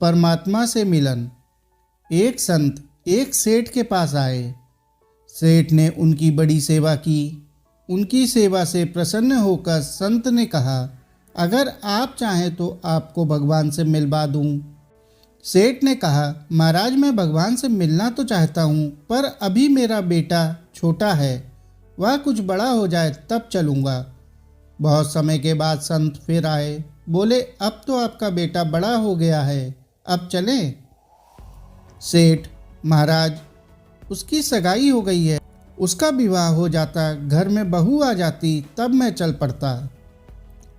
परमात्मा से मिलन। एक संत एक सेठ के पास आए। सेठ ने उनकी बड़ी सेवा की। उनकी सेवा से प्रसन्न होकर संत ने कहा, अगर आप चाहें तो आपको भगवान से मिलवा दूं। सेठ ने कहा, महाराज मैं भगवान से मिलना तो चाहता हूँ, पर अभी मेरा बेटा छोटा है, वह कुछ बड़ा हो जाए तब चलूँगा। बहुत समय के बाद संत फिर आए। बोले, अब तो आपका बेटा बड़ा हो गया है, अब चलें। सेठ, महाराज उसकी सगाई हो गई है, उसका विवाह हो जाता, घर में बहू आ जाती, तब मैं चल पड़ता।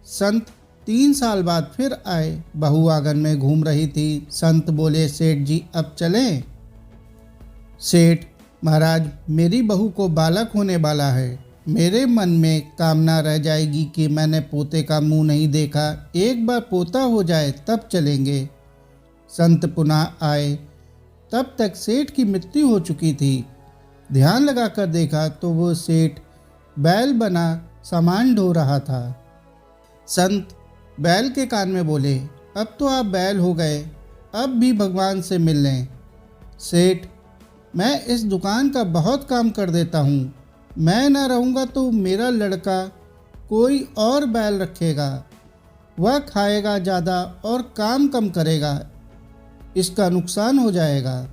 संत 3 साल बाद फिर आए। बहू आंगन में घूम रही थी। संत बोले, सेठ जी अब चलें। सेठ, महाराज मेरी बहू को बालक होने वाला है, मेरे मन में कामना रह जाएगी कि मैंने पोते का मुंह नहीं देखा, एक बार पोता हो जाए तब चलेंगे। संत पुनः आए। तब तक सेठ की मृत्यु हो चुकी थी। ध्यान लगाकर देखा तो वो सेठ बैल बना सामान ढो रहा था। संत बैल के कान में बोले, अब तो आप बैल हो गए, अब भी भगवान से मिल लें। सेठ, मैं इस दुकान का बहुत काम कर देता हूँ, मैं ना रहूँगा तो मेरा लड़का कोई और बैल रखेगा, वह खाएगा ज़्यादा और काम कम करेगा, इसका नुकसान हो जाएगा।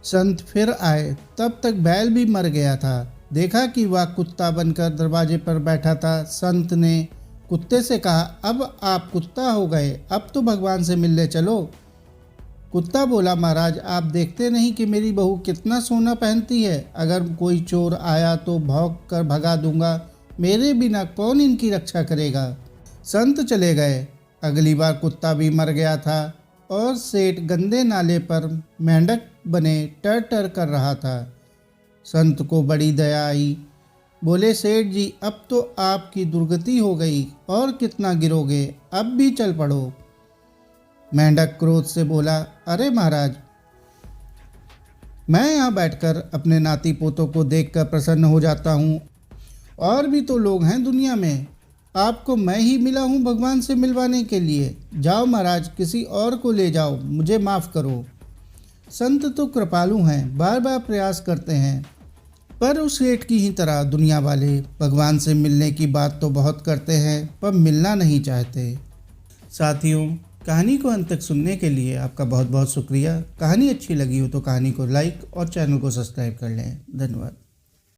संत फिर आए। तब तक बैल भी मर गया था। देखा कि वह कुत्ता बनकर दरवाजे पर बैठा था। संत ने कुत्ते से कहा, अब आप कुत्ता हो गए, अब तो भगवान से मिलने चलो। कुत्ता बोला, महाराज आप देखते नहीं कि मेरी बहू कितना सोना पहनती है, अगर कोई चोर आया तो भौंक कर भगा दूंगा, मेरे बिना कौन इनकी रक्षा करेगा। संत चले गए। अगली बार कुत्ता भी मर गया था और सेठ गंदे नाले पर मेंढक बने टर टर कर रहा था। संत को बड़ी दया आई। बोले, सेठ जी अब तो आपकी दुर्गति हो गई, और कितना गिरोगे, अब भी चल पड़ो। मेंढक क्रोध से बोला, अरे महाराज मैं यहाँ बैठकर अपने नाती पोतों को देखकर प्रसन्न हो जाता हूँ, और भी तो लोग हैं दुनिया में, आपको मैं ही मिला हूँ भगवान से मिलवाने के लिए। जाओ महाराज, किसी और को ले जाओ, मुझे माफ़ करो। संत तो कृपालु हैं, बार बार प्रयास करते हैं, पर उस सेठ की ही तरह दुनिया वाले भगवान से मिलने की बात तो बहुत करते हैं, पर मिलना नहीं चाहते। साथियों, कहानी को अंत तक सुनने के लिए आपका बहुत बहुत शुक्रिया। कहानी अच्छी लगी हो तो कहानी को लाइक और चैनल को सब्सक्राइब कर लें। धन्यवाद।